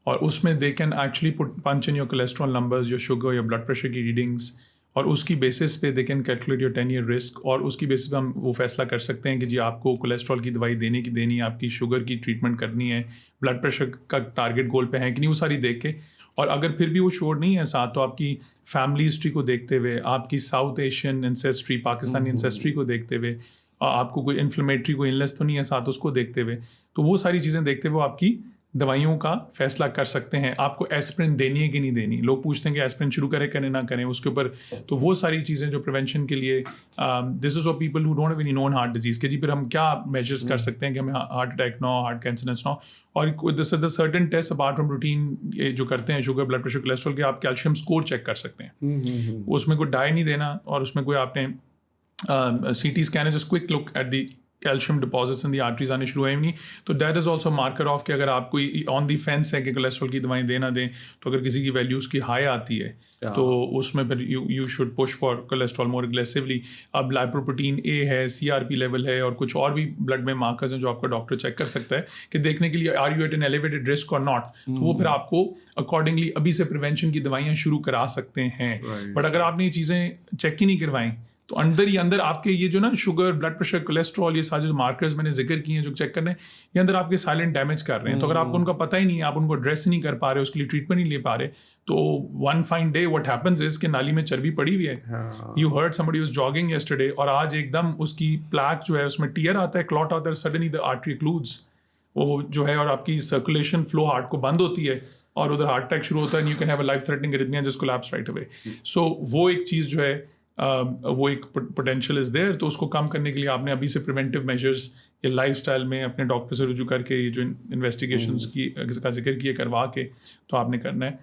और उसमें they can actually punch in your cholesterol numbers, your sugar, your blood pressure की readings, और उसकी बेसिस पे they can calculate your 10-year risk, और उसकी बेसिस पे हम वो फैसला कर सकते हैं कि जी आपको कोलेस्ट्रॉल की दवाई देनी है, आपकी शुगर की ट्रीटमेंट करनी है, ब्लड प्रेशर का टारगेट गोल पे है कि नहीं, वो सारी देख के। और अगर फिर भी वो श्योर नहीं है साथ, तो आपकी फैमिली हिस्ट्री को देखते हुए, आपकी south Asian ancestry, Pakistani ancestry को देखते हुए, आपको कोई इन्फ्लेमेटरी कोई इलनेस तो नहीं है साथ, उसको देखते हुए, तो वो सारी चीज़ें देखते हुए आपकी दवाइयों का फैसला कर सकते हैं। आपको एस्पिरिन देनी है कि नहीं देनी, लोग पूछते हैं कि एस्पिरिन शुरू करें ना करें उसके ऊपर, तो वो सारी चीज़ें जो प्रिवेंशन के लिए, this is for people who don't have any known heart disease कि जी फिर हम क्या मेजर्स कर सकते हैं कि हमें हार्ट अटैक ना हो, हार्ट कैंसर ना हो। और this is the certain test apart from routine जो करते हैं शुगर, ब्लड प्रेशर, कोलेस्ट्रॉल के, आप कैल्शियम स्कोर चेक कर सकते हैं। उसमें कोई डाई नहीं देना, और उसमें कोई आपने CT स्कैन है, just quick look at the calcium deposits in the arteries आने शुरू हुए नहीं, तो that is also marker of कि अगर आप कोई ऑन दी फेंस है कि कोलेस्ट्रॉल की दवाएं दे ना दें, तो अगर किसी की वैल्यूज़ की हाई आती है तो उसमें फिर you should push for cholesterol more aggressively. अब लाइपोप्रोटीन A है, CRP लेवल है, और कुछ और भी ब्लड में मार्कर्स हैं जो आपका डॉक्टर चेक कर सकता है कि देखने के लिए are you at an elevated risk or not, तो वो फिर आपको अकॉर्डिंगली अभी से प्रिवेंशन की दवाइयाँ शुरू करा सकते हैं। बट अगर आपने ये चीज़ें चेक ही नहीं करवाई, तो अंदर ही अंदर आपके ये जो ना शुगर, ब्लड प्रेशर, कोलेस्ट्रॉल, ये सारे जो मार्कर्स मैंने जिक्र किए हैं जो चेक करने हैं, ये अंदर आपके साइलेंट डैमेज कर रहे हैं। तो अगर आपको उनका पता ही नहीं है, आप उनको एड्रेस नहीं कर पा रहे, उसके लिए ट्रीटमेंट नहीं ले पा रहे, तो one fine day what happens is कि नाली में चर्बी पड़ी हुई है, you heard somebody was jogging yesterday, और आज एकदम उसकी प्लैक जो है उसमें टीयर आता है, क्लॉट आता है, सडनली द आर्टरी क्लूड्स, वो जो है, और आपकी सर्कुलेशन फ्लो हार्ट को बंद होती है, और उधर हार्ट अटैक शुरू होता है, you can have a life threatening arrhythmia just collapse right away. So वो एक चीज़ जो है, वो एक पोटेंशियल इज़ देयर, तो उसको कम करने के लिए आपने अभी से प्रिवेंटिव मेजर्स या लाइफस्टाइल में अपने डॉक्टर से रुजू करके ये जो इन्वेस्टिगेशंस की का जिक्र किए करवा के, तो आपने करना है,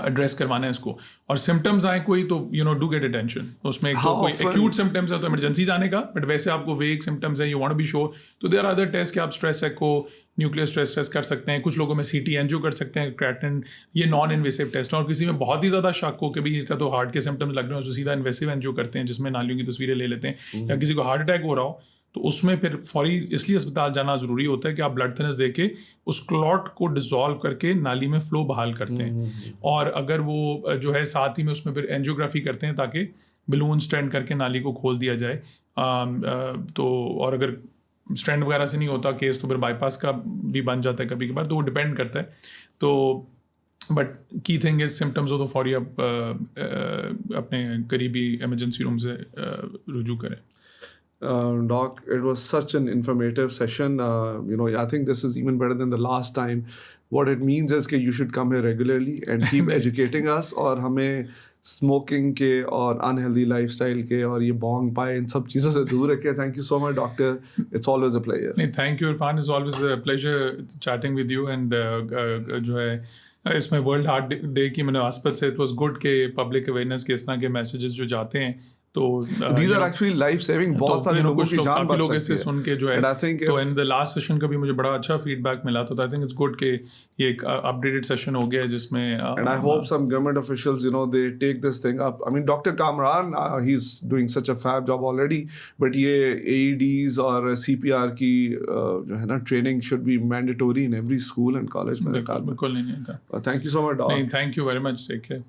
एड्रेस करवाना है इसको। और सिम्टम्स आए कोई तो डू गेट अटेंशन, उसमें कोई एक्यूट सिम्टम्स है तो इमरजेंसी जाने का, बट वैसे आपको वेग सिम्टम्स है, you want to be sure, तो देयर आर अदर टेस्ट कि आप stress echo, nuclear stress test कर सकते हैं, कुछ लोगों में CT एंजियो कर सकते हैं, क्रेटिन, ये नॉन इन्वेसिव टेस्ट है। और किसी में बहुत ही ज़्यादा शक हो कि भाई इसका तो हार्ट के सिम्टम्स लग रहे हैं, उसको सीधा इन्वेसिव एंजियो करते हैं जिसमें नालियों की तस्वीरें ले लेते हैं, या किसी को हार्ट अटैक हो रहा हो, तो उसमें फिर फौरी इसलिए अस्पताल जाना ज़रूरी होता है कि आप ब्लड थिनर्स दे के उस क्लॉट को डिसॉल्व करके नाली में फ्लो बहाल करते हैं। और अगर वो जो है साथ ही में उसमें फिर एंजियोग्राफी करते हैं ताकि बलून स्टेंड करके नाली को खोल दिया जाए। तो और अगर स्टेंड वगैरह से नहीं होता केस, तो फिर बाईपास का भी बन जाता है कभी कभार, तो वो डिपेंड करता है। तो but key thing is symptoms हो तो फौरी आप अपने करीबी इमरजेंसी रूम से रुजू करें। Doc, it was such an informative session. I think this is even better than the last time. What it means is that you should come here regularly and keep educating us, और हमें smoking के और unhealthy lifestyle के और ये Bong पाए इन सब चीज़ों से दूर रखे। Thank you so much doctor, it's always a pleasure. नहीं, thank you Irfan, it's always a pleasure chatting with you. And जो है इसमें वर्ल्ड हार्ट डे की मुनासबत से इट वाज गुड के पब्लिक अवेयरनेस के इस तरह के मैसेजेस जो जाते हैं, तो these are actually life saving, बहुत सारे लोगों की जान बच लोग इससे सुन के जो है, and I think तो इन द लास्ट सेशन का भी मुझे बड़ा अच्छा फीडबैक मिला, तो आई थिंक इट्स गुड कि ये एक अपडेटेड सेशन हो गया है जिसमें and I hope some government officials they take this thing up. I mean Dr. Kamran, he's doing such a fab job already, but ये AEDs और CPR की जो है ना training should be mandatory in every school and college मेरे ख्याल में। बिल्कुल नहीं है। Thank you so much doc. नहीं, thank you very much, take care.